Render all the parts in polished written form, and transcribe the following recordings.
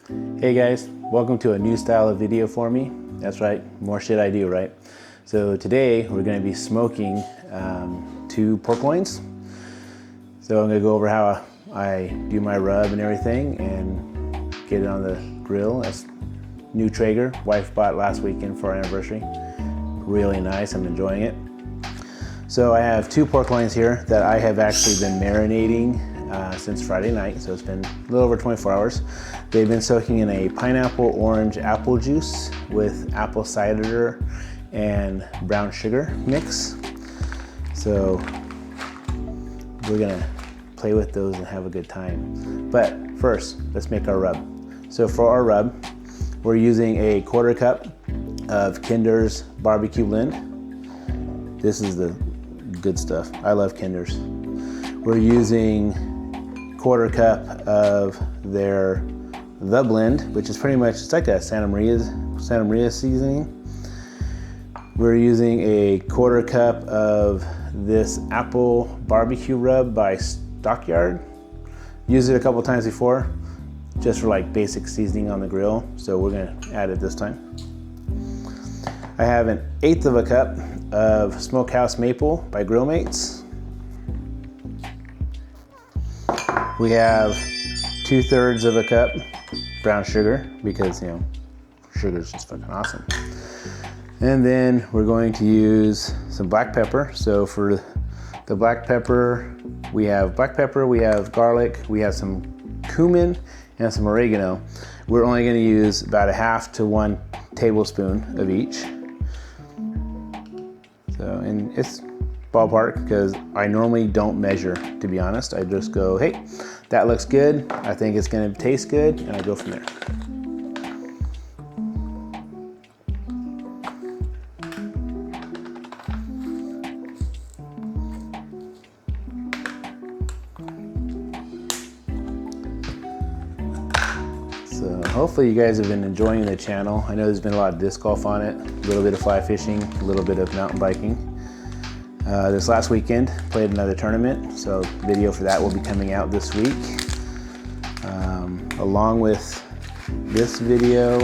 Hey guys, welcome to a new style of video for me. That's right, more shit I do, right? So today we're gonna be smoking 2 pork loins. So I'm gonna go over how I do my rub and everything and get it on the grill. That's new Traeger, wife bought last weekend for our anniversary. Really nice, I'm enjoying it. So I have 2 pork loins here that I have actually been marinating since Friday night, so it's been a little over 24 hours. They've been soaking in a pineapple orange apple juice with apple cider and brown sugar mix. So we're gonna play with those and have a good time. But first, let's make our rub. So for our rub, we're using a 1/4 cup of Kinder's barbecue blend. This is the good stuff. I love Kinder's. We're using 1/4 cup of their The Blend, which is pretty much, it's like a Santa Maria seasoning. We're using a 1/4 cup of this apple barbecue rub by Stokyard. Used it a couple times before, just for like basic seasoning on the grill. So we're gonna add it this time. I have 1/8 of a cup of Smokehouse maple by Grillmates. We have 2/3 of a cup brown sugar because, you know, sugar is just fucking awesome. And then we're going to use some black pepper. So for the black pepper, we have garlic, we have some cumin and some oregano. We're only gonna use about 1/2 to 1 tablespoon of each. So, and it's ballpark because I normally don't measure, to be honest. I just go, hey, that looks good. I think it's gonna taste good, and I go from there. So hopefully you guys have been enjoying the channel. I know there's been a lot of disc golf on it, a little bit of fly fishing, a little bit of mountain biking. This last weekend, played another tournament, so video for that will be coming out this week. Along with this video,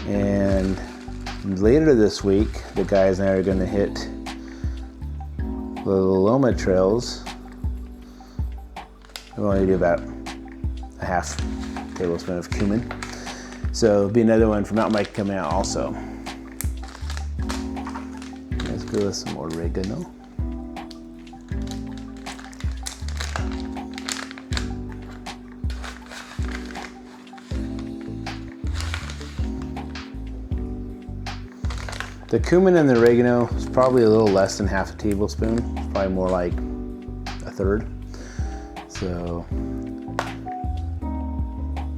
and later this week, the guys and I are gonna hit the Loma trails. We'll only do about 1/2 tablespoon of cumin. So there'll be another one for mountain biking coming out also. Let's go with some oregano. The cumin and the oregano is probably a little less than 1/2 tablespoon. It's probably more like 1/3. So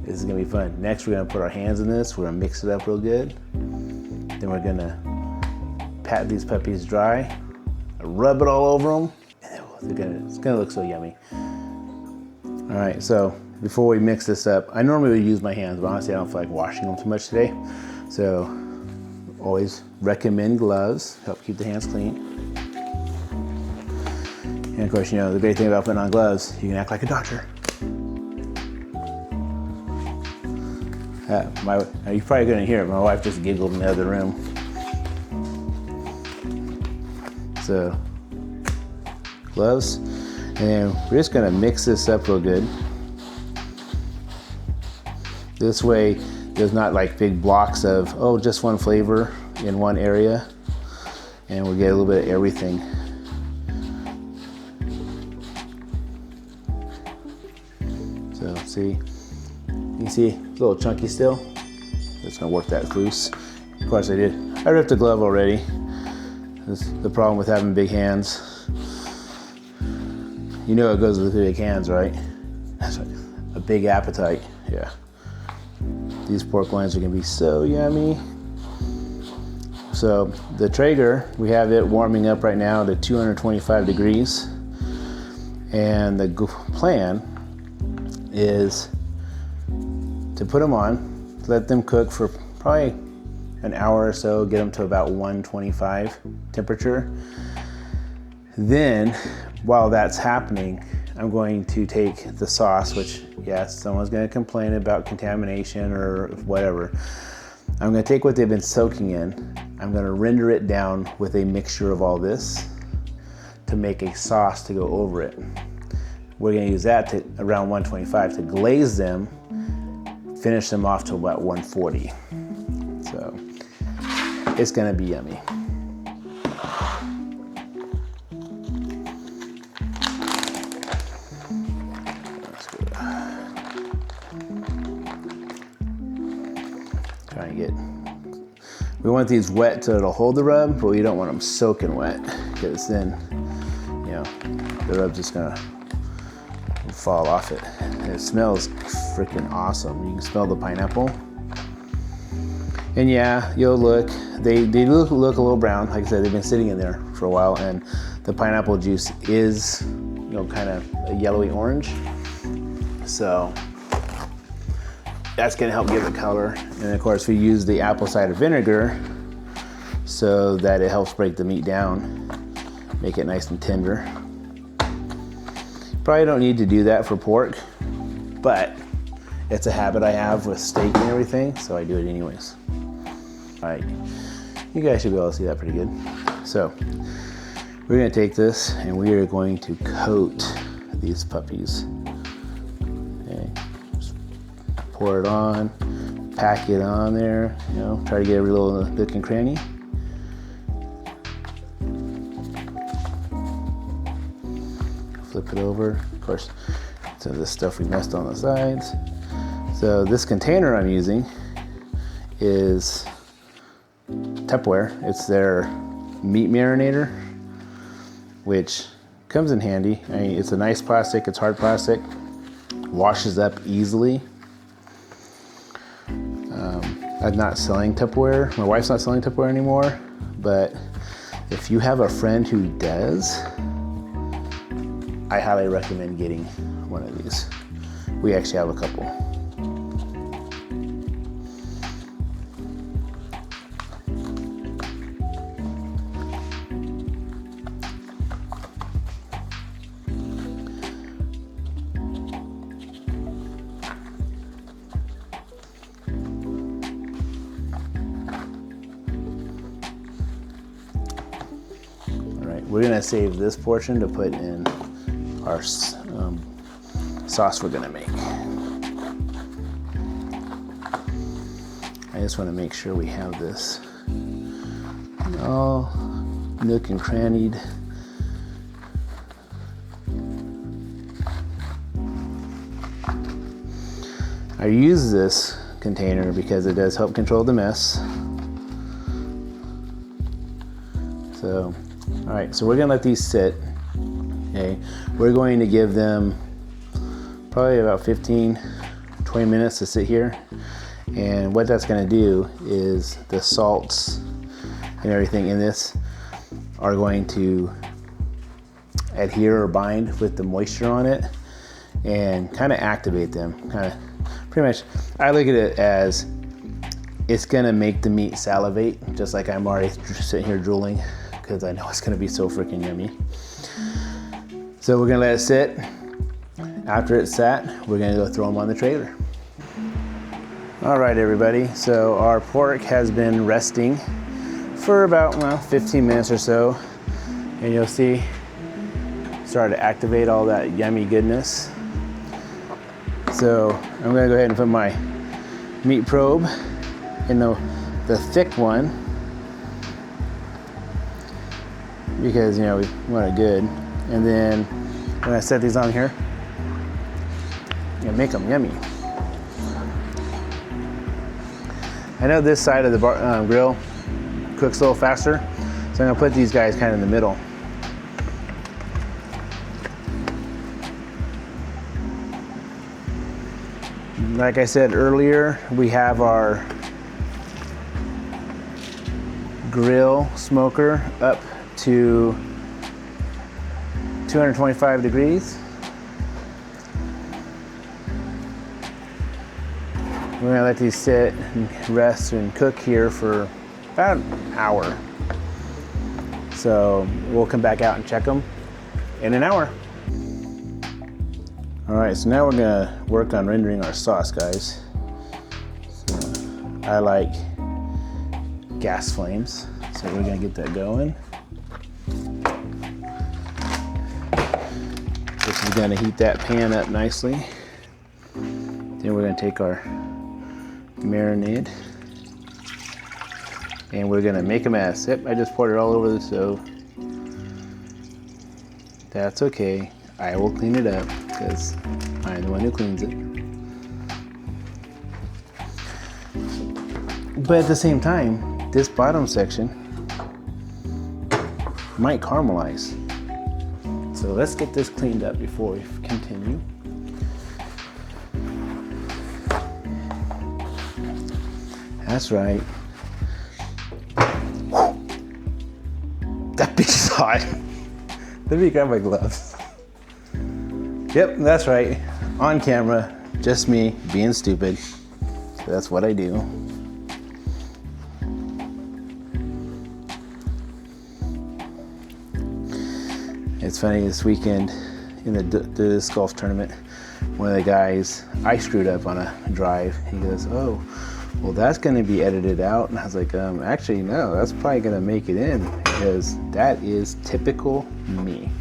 this is gonna be fun. Next, we're gonna put our hands in this. We're gonna mix it up real good. Then we're gonna pat these puppies dry, rub it all over them, and it's gonna look so yummy. All right, so before we mix this up, I normally would use my hands, but honestly I don't feel like washing them too much today. So always recommend gloves, help keep the hands clean. And of course, you know, the great thing about putting on gloves, you can act like a doctor. You're probably gonna hear it, my wife just giggled in the other room. So, gloves, and we're just gonna mix this up real good. This way, there's not like big blocks of, oh, just one flavor in one area, and we'll get a little bit of everything. So, see, you see, it's a little chunky still. Just gonna work that loose. Of course I ripped the glove already. That's the problem with having big hands. You know it goes with the big hands, right? That's right. A big appetite, yeah. These pork loins are gonna be so yummy. So the Traeger, we have it warming up right now to 225 degrees. And the plan is to put them on, let them cook for probably an hour or so, get them to about 125 temperature. Then, while that's happening, I'm going to take the sauce, which yes, someone's gonna complain about contamination or whatever. I'm gonna take what they've been soaking in, I'm gonna render it down with a mixture of all this to make a sauce to go over it. We're gonna use that to around 125 to glaze them, finish them off to about 140. So it's gonna be yummy. Try and get, we want these wet so it'll hold the rub, but we don't want them soaking wet because then, you know, the rub's just gonna fall off it. And it smells freaking awesome. You can smell the pineapple. And yeah, you'll look, they look a little brown. Like I said, they've been sitting in there for a while, and the pineapple juice is, you know, kind of a yellowy orange. So that's gonna help give it color. And of course, we use the apple cider vinegar so that it helps break the meat down, make it nice and tender. Probably don't need to do that for pork, but it's a habit I have with steak and everything, so I do it anyways. All right, you guys should be able to see that pretty good. So we're gonna take this and we are going to coat these puppies. Okay, just pour it on, pack it on there, you know, try to get every little nook and cranny. Flip it over. Of course, some of this stuff we messed on the sides. So this container I'm using is Tupperware. It's their meat marinator, which comes in handy. I mean, it's a nice plastic, it's hard plastic, washes up easily. I'm not selling Tupperware. My wife's not selling Tupperware anymore, but if you have a friend who does, I highly recommend getting one of these. We actually have a couple. All right, we're gonna save this portion to put in our sauce we're gonna make. I just want to make sure we have this all nook and crannied. I use this container because it does help control the mess. So, all right, so we're gonna let these sit. Okay, we're going to give them probably about 15, 20 minutes to sit here. And what that's gonna do is the salts and everything in this are going to adhere or bind with the moisture on it and kind of activate them. Kind of, pretty much, I look at it as it's gonna make the meat salivate, just like I'm already sitting here drooling because I know it's gonna be so freaking yummy. So we're gonna let it sit. After it's sat, we're gonna go throw them on the trailer. All right, everybody. So our pork has been resting for about 15 minutes or so. And you'll see, start to activate all that yummy goodness. So I'm gonna go ahead and put my meat probe in the thick one because, you know, we want it good. And then when I set these on here, make them yummy. I know this side of the grill cooks a little faster, so I'm gonna put these guys kind of in the middle. Like I said earlier, we have our grill smoker up to 225 degrees. We're gonna let these sit and rest and cook here for about an hour. So we'll come back out and check them in an hour. All right, so now we're gonna work on rendering our sauce, guys. So I like gas flames, so we're gonna get that going. This is gonna heat that pan up nicely. Then we're gonna take our marinade and we're gonna make a mess. Yep, I just poured it all over the stove. That's okay. I will clean it up because I'm the one who cleans it. But at the same time, this bottom section might caramelize. So let's get this cleaned up before we continue. That's right. That bitch is hot. Let me grab my gloves. Yep, that's right. On camera, just me being stupid. So that's what I do. It's funny, this weekend in the disc golf tournament, one of the guys, I screwed up on a drive. He goes, oh, well, that's gonna be edited out. And I was like, actually, no, that's probably gonna make it in because that is typical me.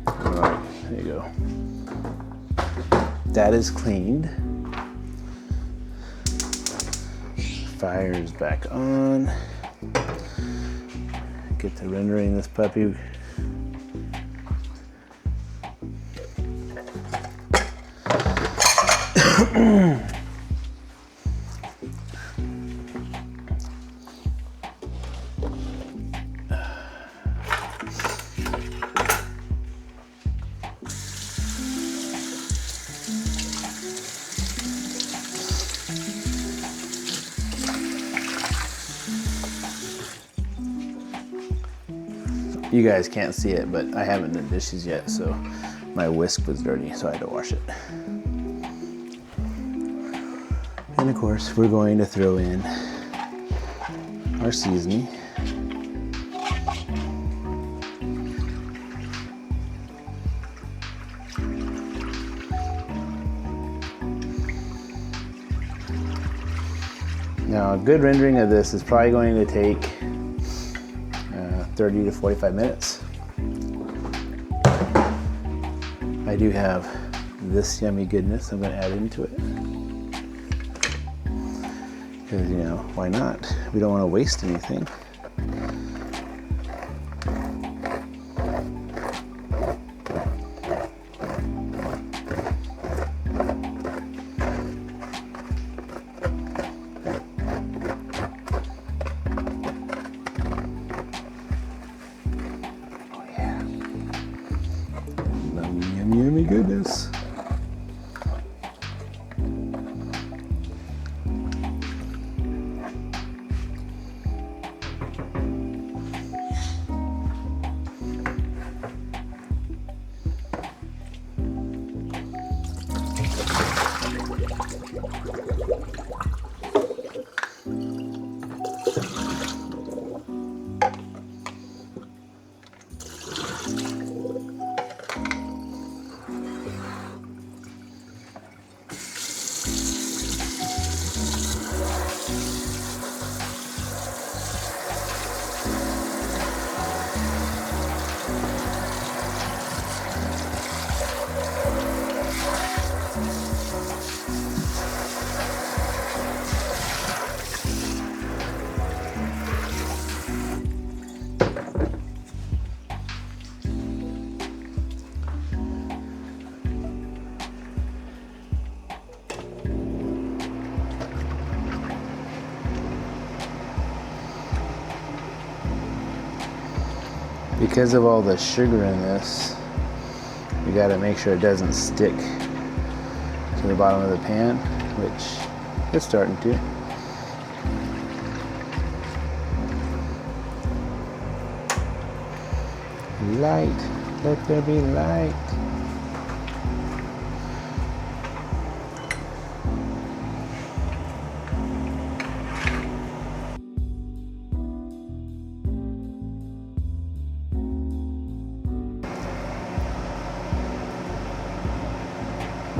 All right, there you go. That is cleaned. Fire is back on. Get to rendering this puppy. You guys can't see it, but I haven't done dishes yet, so my whisk was dirty, so I had to wash it. And of course, we're going to throw in our seasoning. Now, a good rendering of this is probably going to take 30 to 45 minutes. I do have this yummy goodness I'm going to add into it. Because, you know, why not? We don't want to waste anything. Yummy goodness. Because of all the sugar in this, we got to make sure it doesn't stick to the bottom of the pan, which it's starting to. Light, let there be light.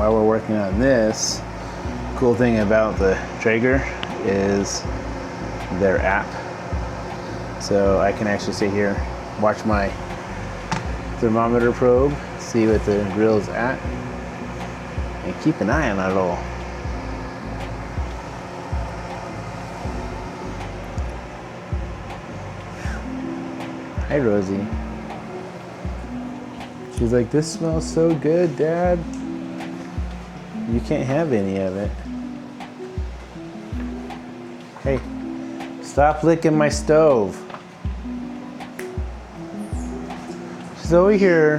while we're working on this, cool thing about the Traeger is their app. So I can actually sit here, watch my thermometer probe, see what the grill's at, and keep an eye on it all. Hi, Rosie. She's like, this smells so good, Dad. You can't have any of it. Hey, stop licking my stove. She's over here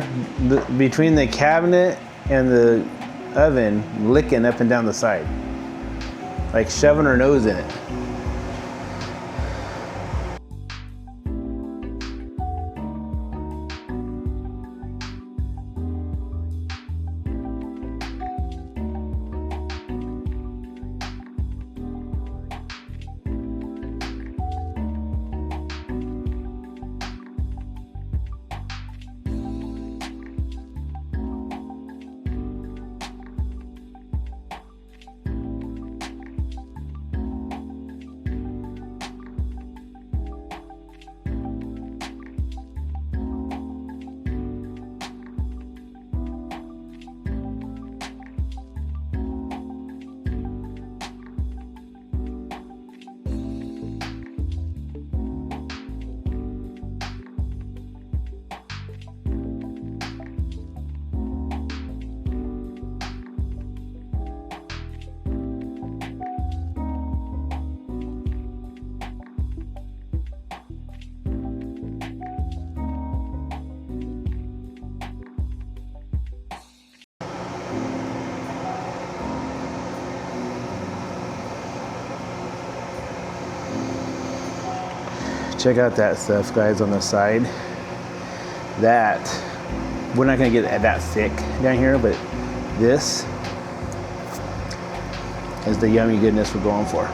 between the cabinet and the oven, licking up and down the side. Like shoving her nose in it. Check out that stuff, guys, on the side. That, we're not gonna get that thick down here, but this is the yummy goodness we're going for.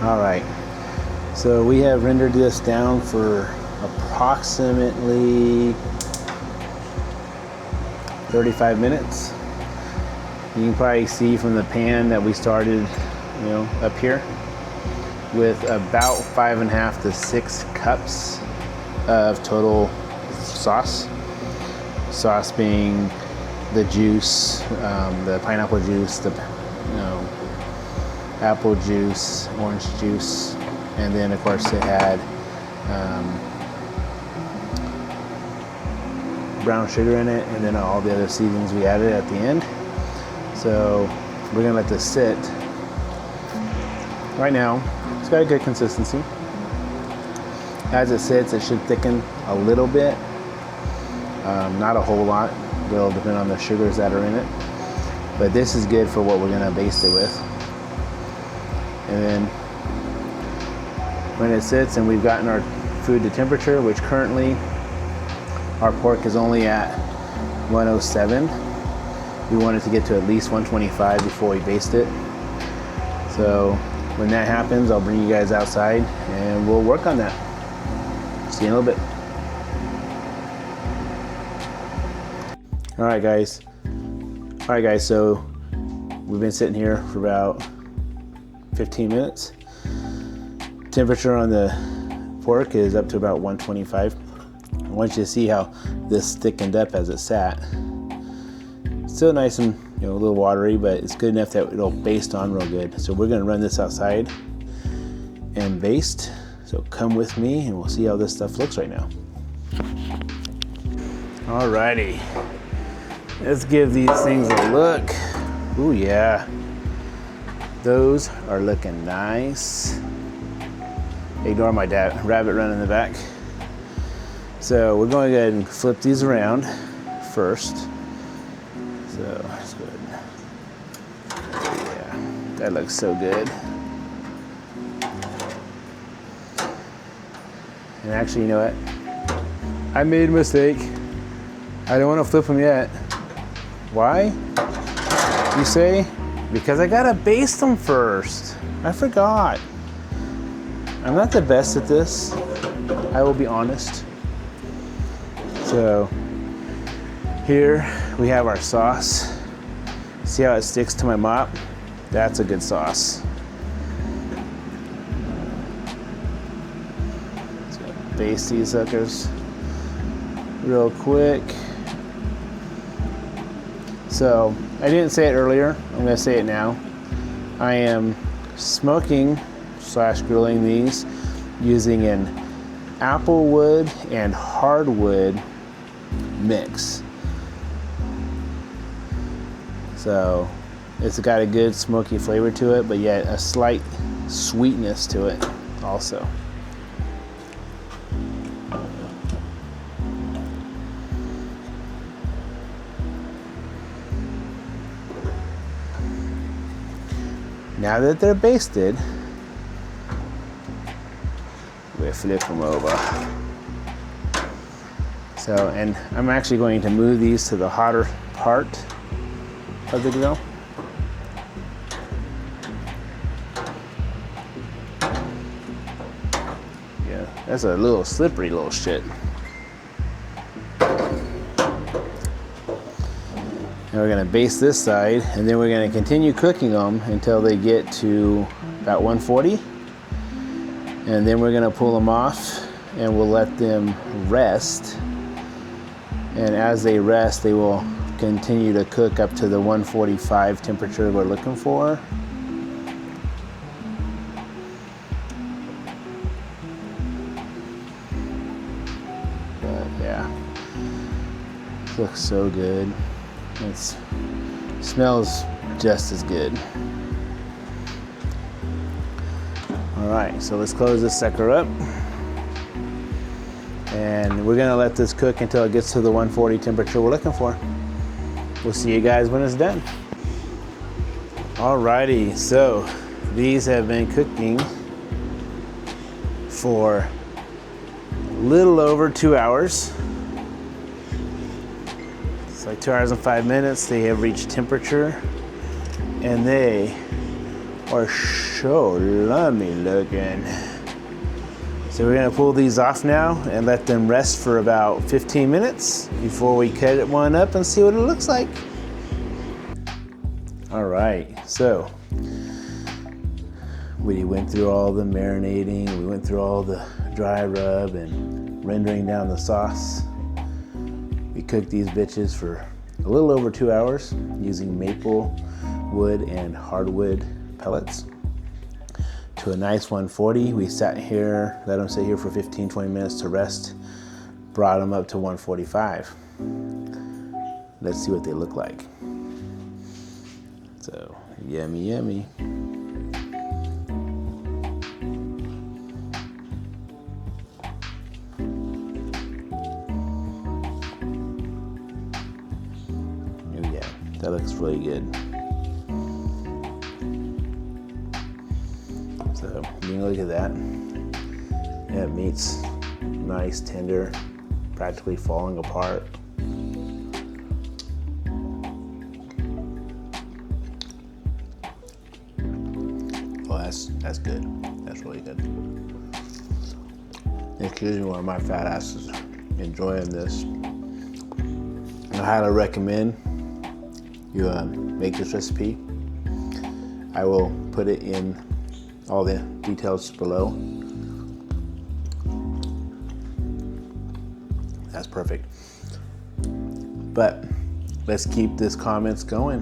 All right, so we have rendered this down for approximately 35 minutes. You can probably see from the pan that we started, up here with about 5.5 to 6 cups of total sauce. Sauce being the juice, the pineapple juice, the apple juice, orange juice, and then of course it had brown sugar in it, and then all the other seasonings we added at the end. So we're gonna let this sit. Right now, it's got a good consistency. As it sits, it should thicken a little bit, not a whole lot. Will depend on the sugars that are in it, but this is good for what we're gonna baste it with. And then when it sits and we've gotten our food to temperature, which currently our pork is only at 107. We want it to get to at least 125 before we baste it. So when that happens, I'll bring you guys outside and we'll work on that. See you in a little bit. All right, guys, so we've been sitting here for about 15 minutes. Temperature on the pork is up to about 125. I want you to see how this thickened up as it sat. Still nice and a little watery, but it's good enough that it'll baste on real good. So we're gonna run this outside and baste. So come with me and we'll see how this stuff looks right now. Alrighty, let's give these things a look. Ooh yeah, those are looking nice. Ignore my rabbit running in the back. So we're going to go ahead and flip these around first. So that's good. Yeah, that looks so good. And actually, you know what? I made a mistake. I don't want to flip them yet. Why? You say? Because I gotta baste them first. I forgot. I'm not the best at this. I will be honest. So here we have our sauce. See how it sticks to my mop? That's a good sauce. So baste these suckers real quick. So I didn't say it earlier, I'm gonna say it now. I am smoking / grilling these using an applewood and hardwood mix. So it's got a good smoky flavor to it, but yet a slight sweetness to it also. Now that they're basted, we flip them over. So, and I'm actually going to move these to the hotter part of the grill. Yeah, that's a little slippery little shit. And we're gonna baste this side, and then we're gonna continue cooking them until they get to about 140. And then we're gonna pull them off and we'll let them rest. And as they rest, they will continue to cook up to the 145 temperature we're looking for. But yeah, it looks so good. It smells just as good. All right, so let's close this sucker up. And we're gonna let this cook until it gets to the 140 temperature we're looking for. We'll see you guys when it's done. Alrighty, so these have been cooking for a little over 2 hours. It's like 2 hours and 5 minutes. They have reached temperature and they are so lummy looking. So we're gonna pull these off now and let them rest for about 15 minutes before we cut one up and see what it looks like. All right, so we went through all the marinating, we went through all the dry rub and rendering down the sauce. We cooked these bitches for a little over 2 hours using maple wood and hardwood pellets to a nice 140. We sat here, let them sit here for 15-20 minutes to rest, brought them up to 145. Let's see what they look like. So, yummy, yummy. Oh yeah, that looks really good. So you can look at that. Yeah, meat's nice, tender, practically falling apart. Oh, that's good. That's really good. Excuse me, one of my fat asses enjoying this. I highly recommend you make this recipe. I will put it in all the details below. That's perfect. But let's keep this comments going.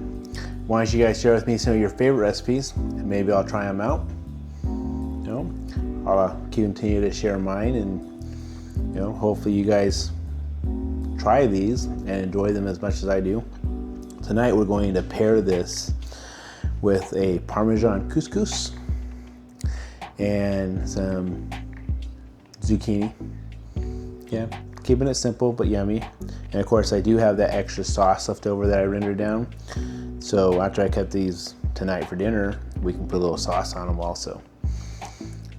Why don't you guys share with me some of your favorite recipes, and maybe I'll try them out. You know, I'll continue to share mine, and you know, hopefully you guys try these and enjoy them as much as I do. Tonight we're going to pair this with a Parmesan couscous and some zucchini. Yeah, keeping it simple but yummy. And of course I do have that extra sauce left over that I rendered down. So after I cut these tonight for dinner, we can put a little sauce on them also.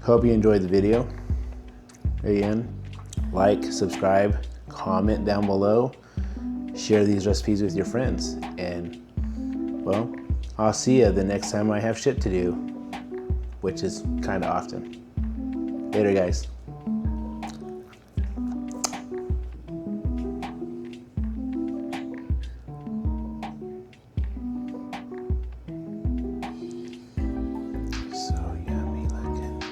Hope you enjoyed the video. Again, like, subscribe, comment down below, share these recipes with your friends, and well, I'll see you the next time I have shit to do, which is kind of often. Later, guys. So yummy looking.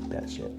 That shit.